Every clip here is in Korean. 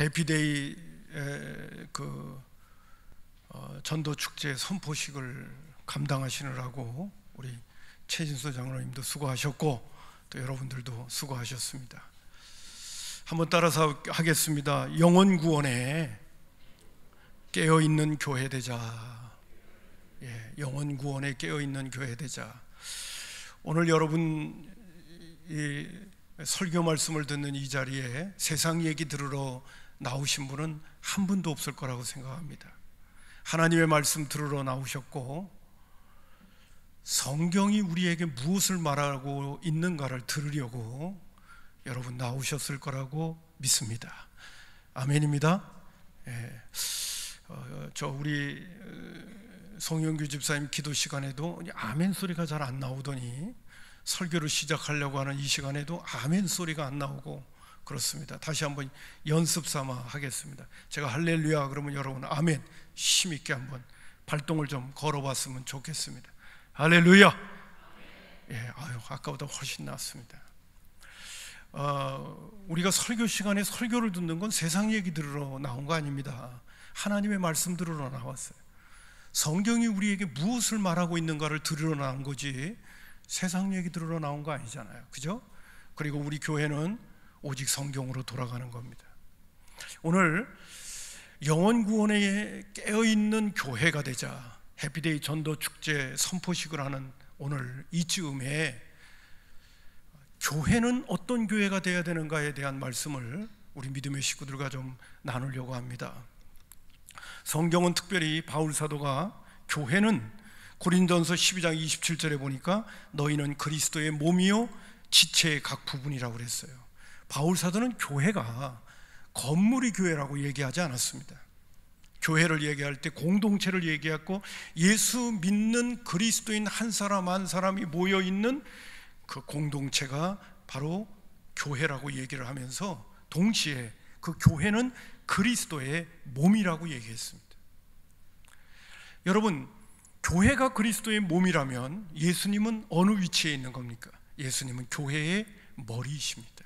해피데이 전도 축제 선포식을 감당하시느라고 우리 최진수 장로님도 수고하셨고 또 여러분들도 수고하셨습니다. 한번 따라서 하겠습니다. 영혼 구원에 깨어있는 교회 되자. 영혼 구원에 깨어있는 교회 되자. 오늘 여러분 이 설교 말씀을 듣는 이 자리에 세상 얘기 들으러 나오신 분은 한 분도 없을 거라고 생각합니다. 하나님의 말씀 들으러 나오셨고 성경이 우리에게 무엇을 말하고 있는가를 들으려고 여러분 나오셨을 거라고 믿습니다. 아멘입니다. 우리 송영규 집사님 기도 시간에도 아멘 소리가 잘 안 나오더니 설교를 시작하려고 하는 이 시간에도 아멘 소리가 안 나오고 그렇습니다. 다시 한번 연습 삼아 하겠습니다. 제가 할렐루야 그러면 여러분 아멘 힘있게 한번 발동을 좀 걸어봤으면 좋겠습니다. 할렐루야. 아까보다 훨씬 낫습니다. 우리가 설교 시간에 설교를 듣는 건 세상 얘기 들으러 나온 거 아닙니다. 하나님의 말씀 들으러 나왔어요. 성경이 우리에게 무엇을 말하고 있는가를 들으러 나온 거지 세상 얘기 들으러 나온 거 아니잖아요. 그죠? 그리고 우리 교회는 오직 성경으로 돌아가는 겁니다. 오늘 영혼 구원에 깨어있는 교회가 되자 해피데이 전도 축제 선포식을 하는 오늘 이 즈음에 교회는 어떤 교회가 되어야 되는가에 대한 말씀을 우리 믿음의 식구들과 좀 나누려고 합니다. 성경은 특별히 바울 사도가 교회는 고린도전서 12장 27절에 보니까 너희는 그리스도의 몸이요 지체의 각 부분이라고 그랬어요. 바울 사도는 교회가 건물이 교회라고 얘기하지 않았습니다. 교회를 얘기할 때 공동체를 얘기했고 예수 믿는 그리스도인 한 사람 한 사람이 모여있는 그 공동체가 바로 교회라고 얘기를 하면서 동시에 그 교회는 그리스도의 몸이라고 얘기했습니다. 여러분, 교회가 그리스도의 몸이라면 예수님은 어느 위치에 있는 겁니까? 예수님은 교회의 머리이십니다.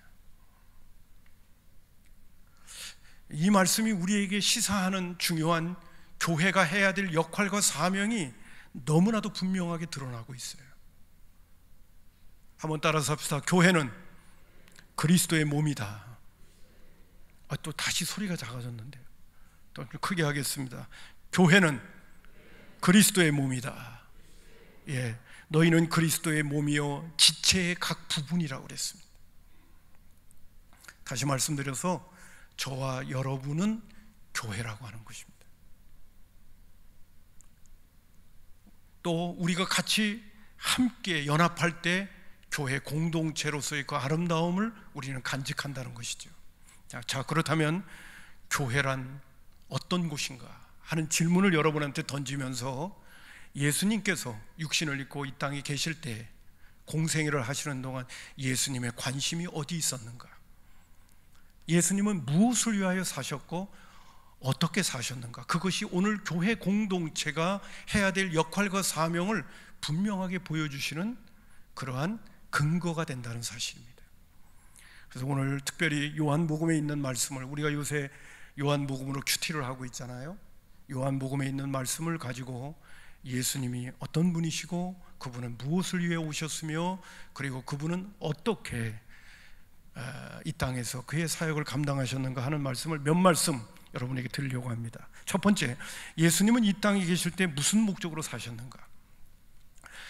이 말씀이 우리에게 시사하는 중요한 교회가 해야 될 역할과 사명이 너무나도 분명하게 드러나고 있어요. 한번 따라서 합시다. 교회는 그리스도의 몸이다. 또 다시 소리가 작아졌는데요. 또 크게 하겠습니다. 교회는 그리스도의 몸이다. 너희는 그리스도의 몸이요 지체의 각 부분이라고 그랬습니다. 다시 말씀드려서 저와 여러분은 교회라고 하는 것입니다. 또 우리가 같이 함께 연합할 때 교회 공동체로서의 그 아름다움을 우리는 간직한다는 것이죠. 자, 그렇다면 교회란 어떤 곳인가 하는 질문을 여러분한테 던지면서 예수님께서 육신을 입고 이 땅에 계실 때 공생애를 하시는 동안 예수님의 관심이 어디 있었는가? 예수님은 무엇을 위하여 사셨고 어떻게 사셨는가? 그것이 오늘 교회 공동체가 해야 될 역할과 사명을 분명하게 보여주시는 그러한 근거가 된다는 사실입니다. 그래서 오늘 특별히 요한복음에 있는 말씀을, 우리가 요새 요한복음으로 큐티를 하고 있잖아요. 요한복음에 있는 말씀을 가지고 예수님이 어떤 분이시고 그분은 무엇을 위해 오셨으며 그리고 그분은 어떻게 이 땅에서 그의 사역을 감당하셨는가 하는 말씀을 몇 말씀 여러분에게 드리려고 합니다. 첫 번째, 예수님은 이 땅에 계실 때 무슨 목적으로 사셨는가?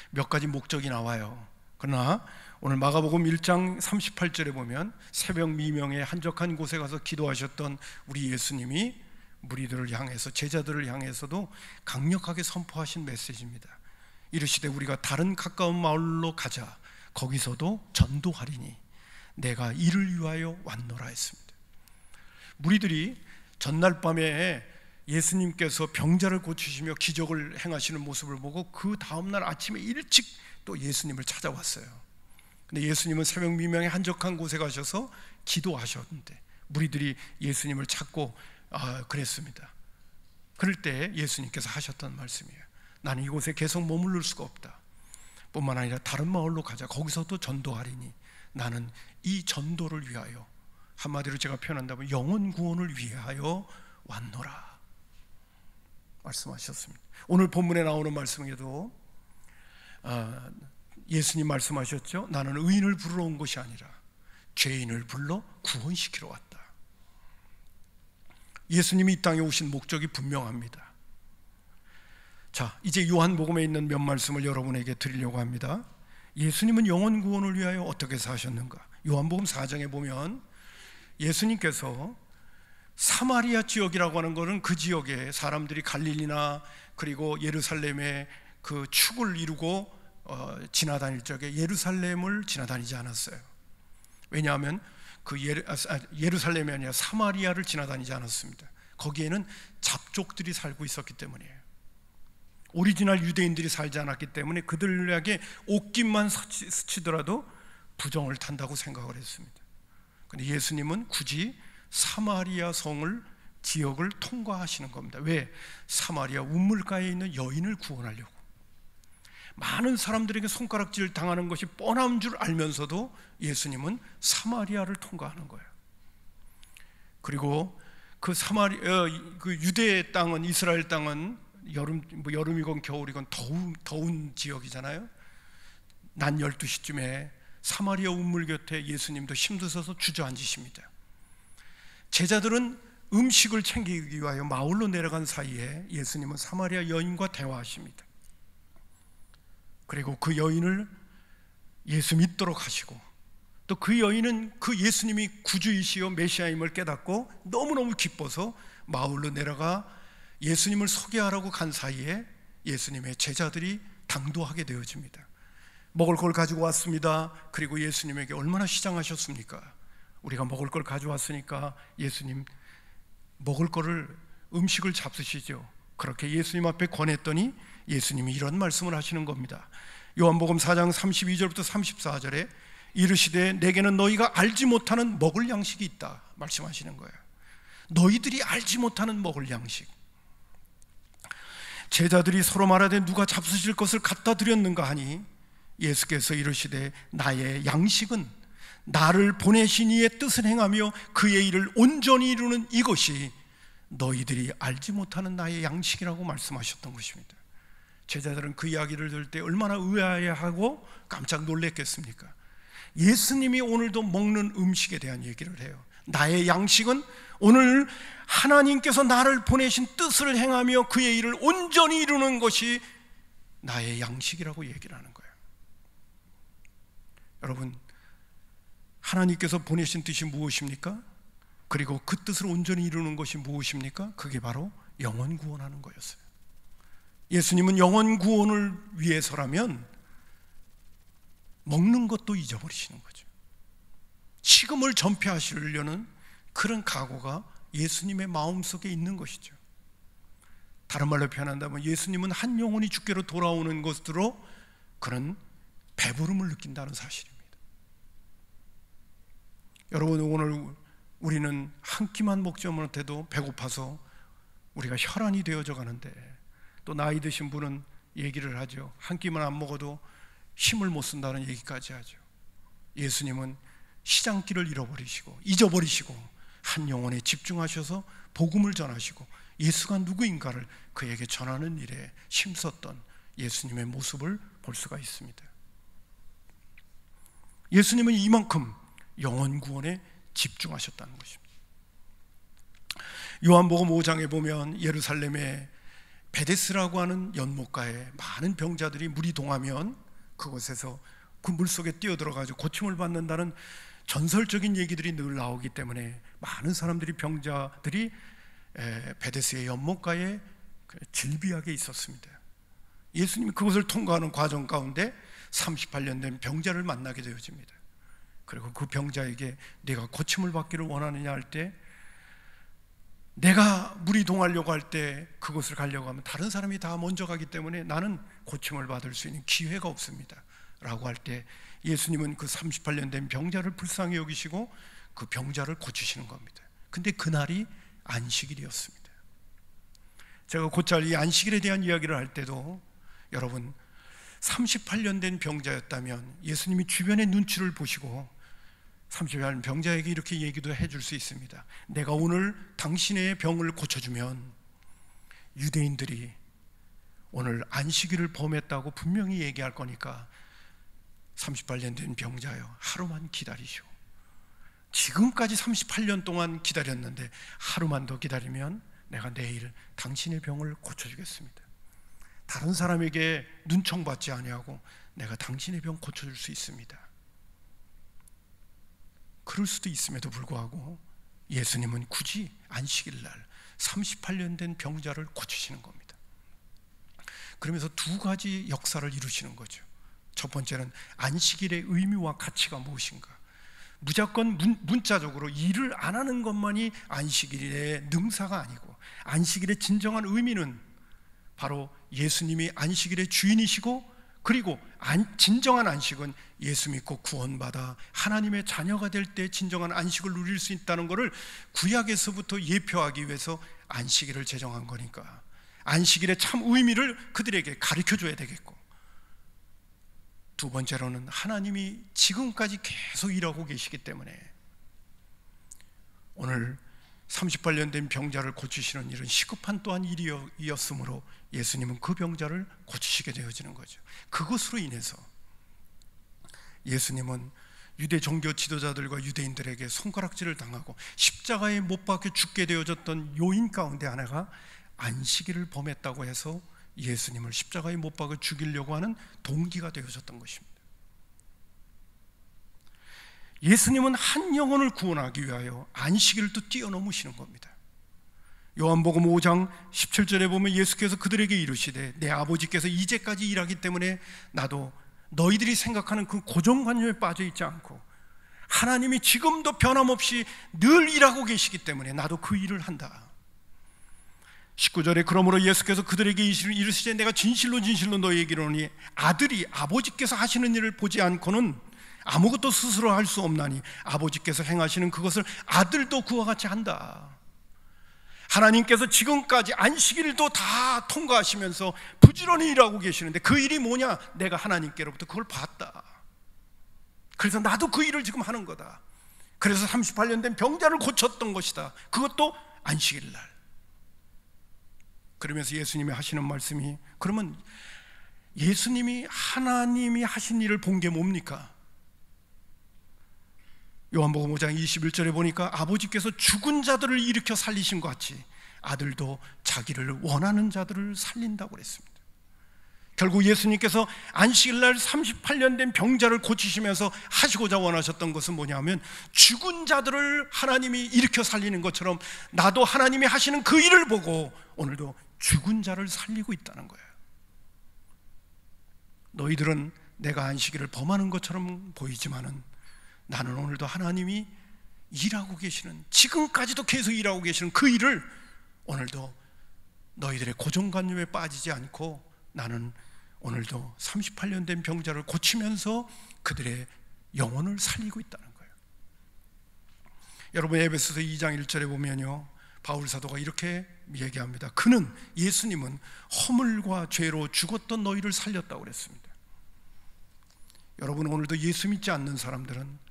몇 가지 목적이 나와요. 그러나 오늘 마가복음 1장 38절에 보면 새벽 미명에 한적한 곳에 가서 기도하셨던 우리 예수님이 무리들을 향해서, 제자들을 향해서도 강력하게 선포하신 메시지입니다. 이르시되 우리가 다른 가까운 마을로 가자. 거기서도 전도하리니 내가 이를 위하여 왔노라 했습니다. 무리들이 전날 밤에 예수님께서 병자를 고치시며 기적을 행하시는 모습을 보고 그 다음날 아침에 일찍 또 예수님을 찾아왔어요. 근데 예수님은 새벽 미명에 한적한 곳에 가셔서 기도하셨는데 무리들이 예수님을 찾고 그랬습니다. 그럴 때 예수님께서 하셨던 말씀이에요. 나는 이곳에 계속 머무를 수가 없다. 뿐만 아니라 다른 마을로 가자. 거기서도 전도하리니 나는 이 전도를 위하여 한마디로 제가 표현한다면 영혼 구원을 위하여 왔노라 말씀하셨습니다. 오늘 본문에 나오는 말씀에도 예수님 말씀하셨죠. 나는 의인을 부르러 온 것이 아니라 죄인을 불러 구원시키러 왔다. 예수님이 이 땅에 오신 목적이 분명합니다. 자, 이제 요한복음에 있는 몇 말씀을 여러분에게 드리려고 합니다. 예수님은 영혼 구원을 위하여 어떻게 사셨는가? 요한복음 4장에 보면 예수님께서 사마리아 지역이라고 하는 것은 그 지역에 사람들이 갈릴리나 그리고 예루살렘에 그 축을 이루고 지나다닐 적에 예루살렘을 지나다니지 않았어요. 왜냐하면 그 예루살렘이 아니라 사마리아를 지나다니지 않았습니다. 거기에는 잡족들이 살고 있었기 때문이에요. 오리지널 유대인들이 살지 않았기 때문에 그들에게 옷깃만 스치더라도 부정을 탄다고 생각을 했습니다. 그런데 예수님은 굳이 사마리아 성을 지역을 통과하시는 겁니다. 왜? 사마리아 우물가에 있는 여인을 구원하려고. 많은 사람들에게 손가락질 당하는 것이 뻔한 줄 알면서도 예수님은 사마리아를 통과하는 거예요. 그리고 그 유대 땅은, 이스라엘 땅은 여름이건 겨울이건 더운 지역이잖아요. 낮 12시쯤에 사마리아 우물 곁에 예수님도 힘드셔서 주저앉으십니다. 제자들은 음식을 챙기기 위하여 마을로 내려간 사이에 예수님은 사마리아 여인과 대화하십니다. 그리고 그 여인을 예수 믿도록 하시고, 또 그 여인은 그 예수님이 구주이시요 메시아임을 깨닫고 너무너무 기뻐서 마을로 내려가 예수님을 소개하라고 간 사이에 예수님의 제자들이 당도하게 되어집니다. 먹을 걸 가지고 왔습니다. 그리고 예수님에게 얼마나 시장하셨습니까? 우리가 먹을 걸 가져왔으니까 예수님 먹을 거를, 음식을 잡수시죠. 그렇게 예수님 앞에 권했더니 예수님이 이런 말씀을 하시는 겁니다. 요한복음 4장 32절부터 34절에 이르시되 내게는 너희가 알지 못하는 먹을 양식이 있다 말씀하시는 거예요. 너희들이 알지 못하는 먹을 양식. 제자들이 서로 말하되 누가 잡수실 것을 갖다 드렸는가 하니 예수께서 이르시되 나의 양식은 나를 보내신 이의 뜻을 행하며 그의 일을 온전히 이루는 이것이 너희들이 알지 못하는 나의 양식이라고 말씀하셨던 것입니다. 제자들은 그 이야기를 들을 때 얼마나 의아해하고 깜짝 놀랐겠습니까? 예수님이 오늘도 먹는 음식에 대한 얘기를 해요. 나의 양식은 오늘 하나님께서 나를 보내신 뜻을 행하며 그의 일을 온전히 이루는 것이 나의 양식이라고 얘기를 하는 거예요. 여러분, 하나님께서 보내신 뜻이 무엇입니까? 그리고 그 뜻을 온전히 이루는 것이 무엇입니까? 그게 바로 영혼 구원하는 거였어요. 예수님은 영혼 구원을 위해서라면 먹는 것도 잊어버리시는 거죠. 식음을 전폐하시려는 그런 각오가 예수님의 마음속에 있는 것이죠. 다른 말로 표현한다면 예수님은 한 영혼이 주께로 돌아오는 것으로 그런 배부름을 느낀다는 사실입니다. 여러분, 오늘 우리는 한 끼만 먹지 못해도 배고파서 우리가 혈안이 되어져 가는데, 또 나이 드신 분은 얘기를 하죠. 한 끼만 안 먹어도 힘을 못 쓴다는 얘기까지 하죠. 예수님은 시장길을 잊어버리시고 한 영혼에 집중하셔서 복음을 전하시고 예수가 누구인가를 그에게 전하는 일에 힘썼던 예수님의 모습을 볼 수가 있습니다. 예수님은 이만큼 영혼 구원에 집중하셨다는 것입니다. 요한복음 5장에 보면 예루살렘의 베데스라고 하는 연못가에 많은 병자들이 물이 동하면 그곳에서 그 물속에 뛰어들어가지고 고침을 받는다는 전설적인 얘기들이 늘 나오기 때문에 많은 사람들이, 병자들이 베데스의 연못가에 질비하게 있었습니다. 예수님이 그것을 통과하는 과정 가운데 38년 된 병자를 만나게 되어집니다. 그리고 그 병자에게 네가 고침을 받기를 원하느냐 할 때, 내가 물이 동하려고 할 때 그곳을 가려고 하면 다른 사람이 다 먼저 가기 때문에 나는 고침을 받을 수 있는 기회가 없습니다 라고 할 때 예수님은 그 38년 된 병자를 불쌍히 여기시고 그 병자를 고치시는 겁니다. 근데 그날이 안식일이었습니다. 제가 곧잘 이 안식일에 대한 이야기를 할 때도, 여러분, 38년 된 병자였다면 예수님이 주변의 눈치를 보시고 30살 병자에게 이렇게 얘기도 해줄 수 있습니다. 내가 오늘 당신의 병을 고쳐주면 유대인들이 오늘 안식일을 범했다고 분명히 얘기할 거니까 38년 된 병자여, 하루만 기다리시오. 지금까지 38년 동안 기다렸는데 하루만 더 기다리면 내가 내일 당신의 병을 고쳐주겠습니다. 다른 사람에게 눈총받지 아니하고 내가 당신의 병 고쳐줄 수 있습니다. 그럴 수도 있음에도 불구하고 예수님은 굳이 안식일 날 38년 된 병자를 고치시는 겁니다. 그러면서 두 가지 역사를 이루시는 거죠. 첫 번째는 안식일의 의미와 가치가 무엇인가. 무조건 문자적으로 일을 안 하는 것만이 안식일의 능사가 아니고, 안식일의 진정한 의미는 바로 예수님이 안식일의 주인이시고, 그리고 진정한 안식은 예수 믿고 구원받아 하나님의 자녀가 될 때 진정한 안식을 누릴 수 있다는 것을 구약에서부터 예표하기 위해서 안식일을 제정한 거니까 안식일의 참 의미를 그들에게 가르쳐줘야 되겠고, 두 번째로는 하나님이 지금까지 계속 일하고 계시기 때문에 오늘 38년 된 병자를 고치시는 일은 시급한 또한 일이었으므로 예수님은 그 병자를 고치시게 되어지는 거죠. 그것으로 인해서 예수님은 유대 종교 지도자들과 유대인들에게 손가락질을 당하고 십자가에 못 박혀 죽게 되어졌던 요인 가운데 하나가 안식일을 범했다고 해서 예수님을 십자가에 못 박아 죽이려고 하는 동기가 되어졌던 것입니다. 예수님은 한 영혼을 구원하기 위하여 안식일을 또 뛰어넘으시는 겁니다. 요한복음 5장 17절에 보면 예수께서 그들에게 이르시되 내 아버지께서 이제까지 일하기 때문에 나도 너희들이 생각하는 그 고정관념에 빠져 있지 않고 하나님이 지금도 변함없이 늘 일하고 계시기 때문에 나도 그 일을 한다. 19절에 그러므로 예수께서 그들에게 이르시되 내가 진실로 진실로 너희에게 이르노니 아들이 아버지께서 하시는 일을 보지 않고는 아무것도 스스로 할 수 없나니 아버지께서 행하시는 그것을 아들도 그와 같이 한다. 하나님께서 지금까지 안식일도 다 통과하시면서 부지런히 일하고 계시는데 그 일이 뭐냐? 내가 하나님께로부터 그걸 봤다. 그래서 나도 그 일을 지금 하는 거다. 그래서 38년 된 병자를 고쳤던 것이다. 그것도 안식일 날. 그러면서 예수님이 하시는 말씀이, 그러면 예수님이 하나님이 하신 일을 본 게 뭡니까? 요한복음 5장 21절에 보니까 아버지께서 죽은 자들을 일으켜 살리신 것 같이 아들도 자기를 원하는 자들을 살린다고 그랬습니다. 결국 예수님께서 안식일날 38년 된 병자를 고치시면서 하시고자 원하셨던 것은 뭐냐면 죽은 자들을 하나님이 일으켜 살리는 것처럼 나도 하나님이 하시는 그 일을 보고 오늘도 죽은 자를 살리고 있다는 거예요. 너희들은 내가 안식일을 범하는 것처럼 보이지만은 나는 오늘도 하나님이 일하고 계시는, 지금까지도 계속 일하고 계시는 그 일을 오늘도 너희들의 고정관념에 빠지지 않고 나는 오늘도 38년 된 병자를 고치면서 그들의 영혼을 살리고 있다는 거예요. 여러분 에베소서 2장 1절에 보면요, 바울 사도가 이렇게 얘기합니다. 그는, 예수님은 허물과 죄로 죽었던 너희를 살렸다고 그랬습니다. 여러분 오늘도 예수 믿지 않는 사람들은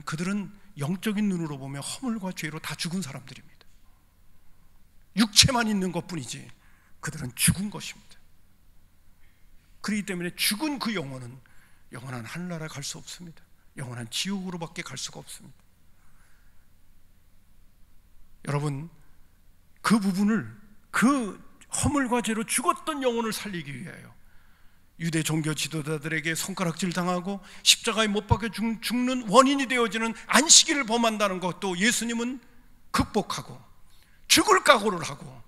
그들은 영적인 눈으로 보면 허물과 죄로 다 죽은 사람들입니다. 육체만 있는 것뿐이지 그들은 죽은 것입니다. 그렇기 때문에 죽은 그 영혼은 영원한 하늘나라에 갈 수 없습니다. 영원한 지옥으로밖에 갈 수가 없습니다. 여러분 그 부분을, 그 허물과 죄로 죽었던 영혼을 살리기 위하여 유대 종교 지도자들에게 손가락질 당하고 십자가에 못 박혀 죽는 원인이 되어지는 안식일을 범한다는 것도 예수님은 극복하고 죽을 각오를 하고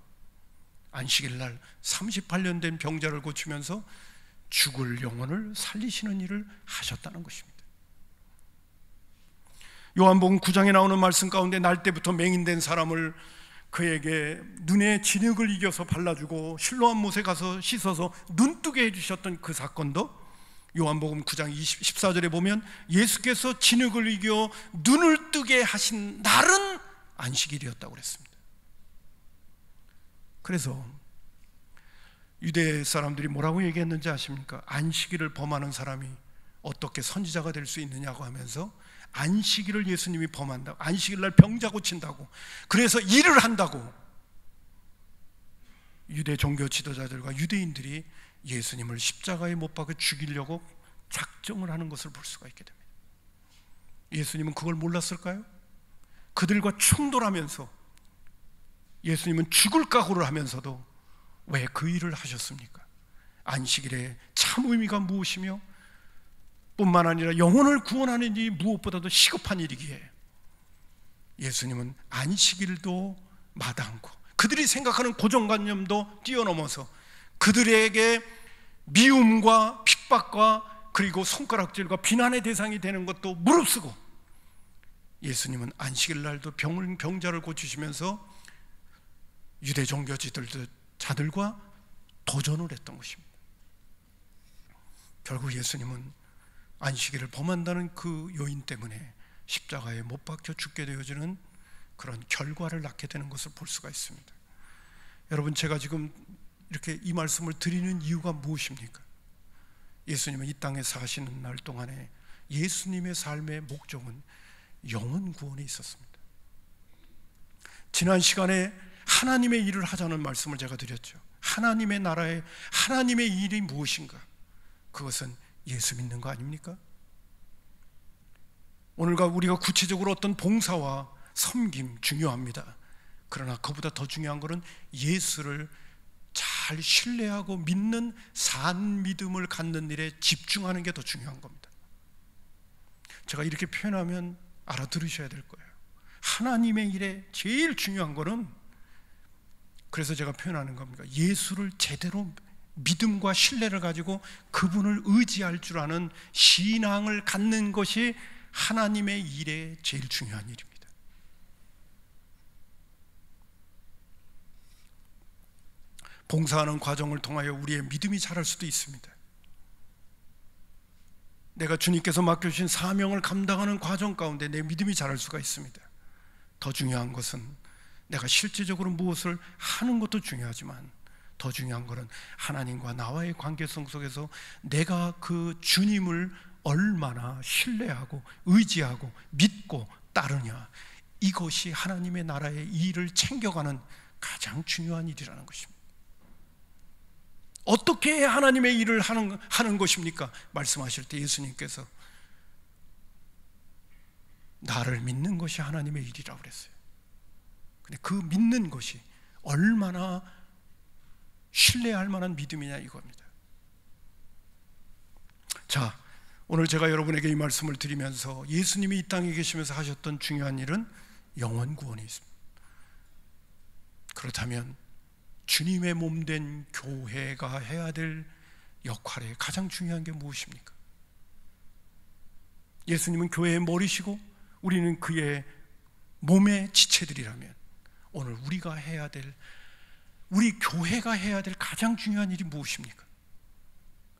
안식일 날 38년 된 병자를 고치면서 죽을 영혼을 살리시는 일을 하셨다는 것입니다. 요한복음 9장에 나오는 말씀 가운데 날 때부터 맹인된 사람을 그에게 눈에 진흙을 이겨서 발라주고 실로암 못에 가서 씻어서 눈뜨게 해주셨던 그 사건도 요한복음 9장 14절에 보면 예수께서 진흙을 이겨 눈을 뜨게 하신 날은 안식일이었다고 그랬습니다. 그래서 유대 사람들이 뭐라고 얘기했는지 아십니까? 안식일을 범하는 사람이 어떻게 선지자가 될 수 있느냐고 하면서 안식일을 예수님이 범한다고, 안식일 날 병자 고친다고, 그래서 일을 한다고 유대 종교 지도자들과 유대인들이 예수님을 십자가에 못 박아 죽이려고 작정을 하는 것을 볼 수가 있게 됩니다. 예수님은 그걸 몰랐을까요? 그들과 충돌하면서 예수님은 죽을 각오를 하면서도 왜 그 일을 하셨습니까? 안식일의 참 의미가 무엇이며 뿐만 아니라 영혼을 구원하는 일이 무엇보다도 시급한 일이기에 예수님은 안식일도 마다않고 그들이 생각하는 고정관념도 뛰어넘어서 그들에게 미움과 핍박과 그리고 손가락질과 비난의 대상이 되는 것도 무릅쓰고 예수님은 안식일 날도 병자를 고치시면서 유대 종교지도자들과 도전을 했던 것입니다. 결국 예수님은 안식일을 범한다는 그 요인 때문에 십자가에 못 박혀 죽게 되어지는 그런 결과를 낳게 되는 것을 볼 수가 있습니다. 여러분, 제가 지금 이렇게 이 말씀을 드리는 이유가 무엇입니까? 예수님은 이 땅에 사시는 날 동안에 예수님의 삶의 목적은 영혼 구원에 있었습니다. 지난 시간에 하나님의 일을 하자는 말씀을 제가 드렸죠. 하나님의 나라에 하나님의 일이 무엇인가? 그것은 예수 믿는 거 아닙니까? 오늘과 우리가 구체적으로 어떤 봉사와 섬김 중요합니다. 그러나 그보다 더 중요한 것은 예수를 잘 신뢰하고 믿는 산 믿음을 갖는 일에 집중하는 게 더 중요한 겁니다. 제가 이렇게 표현하면 알아들으셔야 될 거예요. 하나님의 일에 제일 중요한 것은, 그래서 제가 표현하는 겁니다. 예수를 제대로 믿음과 신뢰를 가지고 그분을 의지할 줄 아는 신앙을 갖는 것이 하나님의 일에 제일 중요한 일입니다. 봉사하는 과정을 통하여 우리의 믿음이 자랄 수도 있습니다. 내가 주님께서 맡겨주신 사명을 감당하는 과정 가운데 내 믿음이 자랄 수가 있습니다. 더 중요한 것은 내가 실제적으로 무엇을 하는 것도 중요하지만 더 중요한 것은 하나님과 나와의 관계성 속에서 내가 그 주님을 얼마나 신뢰하고 의지하고 믿고 따르냐, 이것이 하나님의 나라의 일을 챙겨가는 가장 중요한 일이라는 것입니다. 어떻게 하나님의 일을 하는 것입니까? 말씀하실 때 예수님께서 나를 믿는 것이 하나님의 일이라고 그랬어요. 근데 그 믿는 것이 얼마나 신뢰할 만한 믿음이냐 이겁니다. 자, 오늘 제가 여러분에게 이 말씀을 드리면서 예수님이 이 땅에 계시면서 하셨던 중요한 일은 영혼 구원이 있습니다. 그렇다면 주님의 몸된 교회가 해야 될 역할의 가장 중요한 게 무엇입니까? 예수님은 교회의 머리시고 우리는 그의 몸의 지체들이라면 오늘 우리가 해야 될, 우리 교회가 해야 될 가장 중요한 일이 무엇입니까?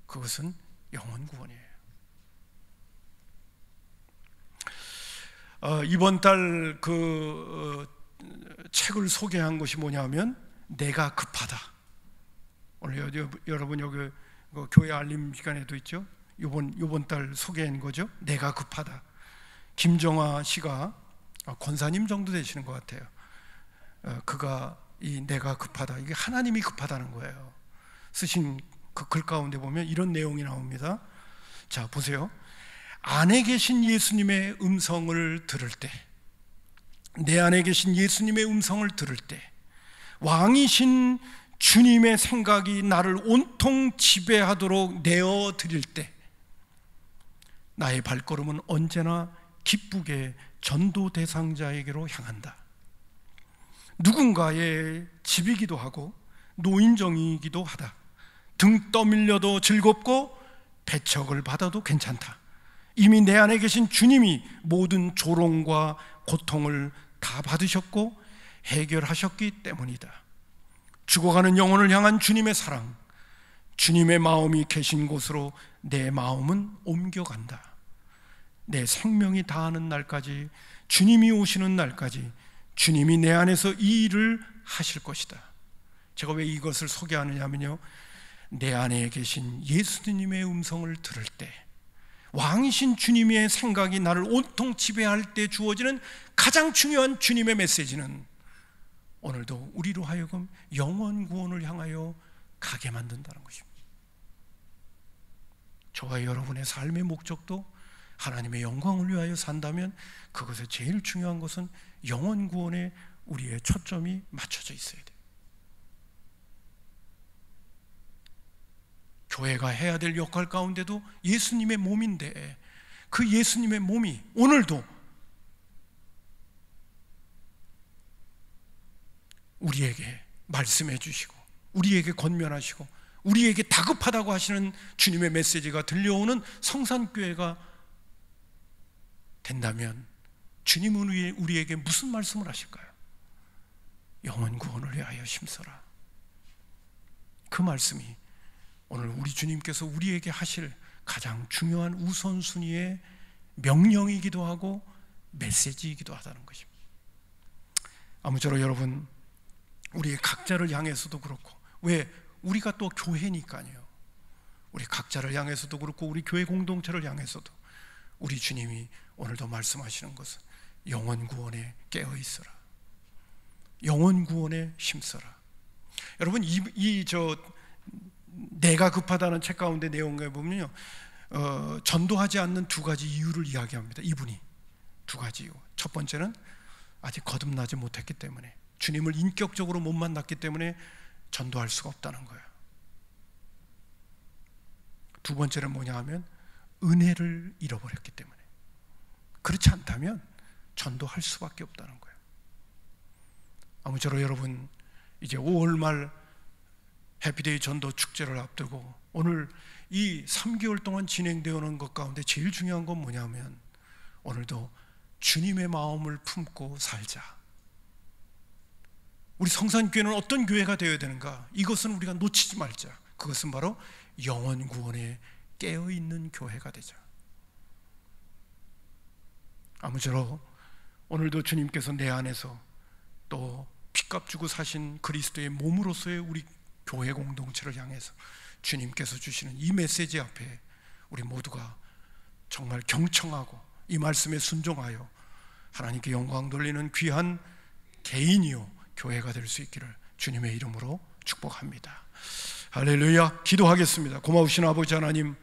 그것은 영혼 구원이에요. 이번 달 책을 소개한 것이 뭐냐면 내가 급하다. 오늘 여러분 여기 교회 알림 시간에도 있죠. 이번 달 소개한 거죠. 내가 급하다. 김정아 씨가 권사님 정도 되시는 것 같아요. 그가 이 내가 급하다, 이게 하나님이 급하다는 거예요. 쓰신 그 글 가운데 보면 이런 내용이 나옵니다. 자, 보세요. 안에 계신 예수님의 음성을 들을 때, 내 안에 계신 예수님의 음성을 들을 때, 왕이신 주님의 생각이 나를 온통 지배하도록 내어드릴 때, 나의 발걸음은 언제나 기쁘게 전도 대상자에게로 향한다. 누군가의 집이기도 하고 노인정이기도 하다. 등 떠밀려도 즐겁고 배척을 받아도 괜찮다. 이미 내 안에 계신 주님이 모든 조롱과 고통을 다 받으셨고 해결하셨기 때문이다. 죽어가는 영혼을 향한 주님의 사랑, 주님의 마음이 계신 곳으로 내 마음은 옮겨간다. 내 생명이 다하는 날까지, 주님이 오시는 날까지 주님이 내 안에서 이 일을 하실 것이다. 제가 왜 이것을 소개하느냐면요, 내 안에 계신 예수님의 음성을 들을 때, 왕이신 주님의 생각이 나를 온통 지배할 때 주어지는 가장 중요한 주님의 메시지는 오늘도 우리로 하여금 영원 구원을 향하여 가게 만든다는 것입니다. 저와 여러분의 삶의 목적도 하나님의 영광을 위하여 산다면 그것에 제일 중요한 것은 영원 구원에 우리의 초점이 맞춰져 있어야 돼요. 교회가 해야 될 역할 가운데도 예수님의 몸인데 그 예수님의 몸이 오늘도 우리에게 말씀해 주시고 우리에게 권면하시고 우리에게 다급하다고 하시는 주님의 메시지가 들려오는 성산교회가 된다면 주님은 우리에게 무슨 말씀을 하실까요? 영원 구원을 위하여 힘써라. 그 말씀이 오늘 우리 주님께서 우리에게 하실 가장 중요한 우선순위의 명령이기도 하고 메시지이기도 하다는 것입니다. 아무쪼록 여러분, 우리 각자를 향해서도 그렇고, 왜? 우리가 또 교회니까요. 우리 각자를 향해서도 그렇고 우리 교회 공동체를 향해서도 우리 주님이 오늘도 말씀하시는 것은 영원 구원에 깨어 있어라. 영원 구원에 힘써라. 여러분, 내가 급하다는 책 가운데 내용에 보면요, 전도하지 않는 두 가지 이유를 이야기합니다. 이분이 두 가지 이유. 첫 번째는 아직 거듭나지 못했기 때문에, 주님을 인격적으로 못 만났기 때문에 전도할 수가 없다는 거예요. 두 번째는 뭐냐 하면 은혜를 잃어버렸기 때문에. 그렇지 않다면 전도할 수밖에 없다는 거예요. 아무쪼록 여러분, 이제 5월 말 해피데이 전도 축제를 앞두고 오늘 이 3개월 동안 진행되어 오는 것 가운데 제일 중요한 건 뭐냐면 오늘도 주님의 마음을 품고 살자. 우리 성산교회는 어떤 교회가 되어야 되는가? 이것은 우리가 놓치지 말자. 그것은 바로 영원 구원에 깨어있는 교회가 되자. 아무쪼록 오늘도 주님께서 내 안에서 또 핏값 주고 사신 그리스도의 몸으로서의 우리 교회 공동체를 향해서 주님께서 주시는 이 메시지 앞에 우리 모두가 정말 경청하고 이 말씀에 순종하여 하나님께 영광 돌리는 귀한 개인이요 교회가 될 수 있기를 주님의 이름으로 축복합니다. 할렐루야. 기도하겠습니다. 고마우신 아버지 하나님,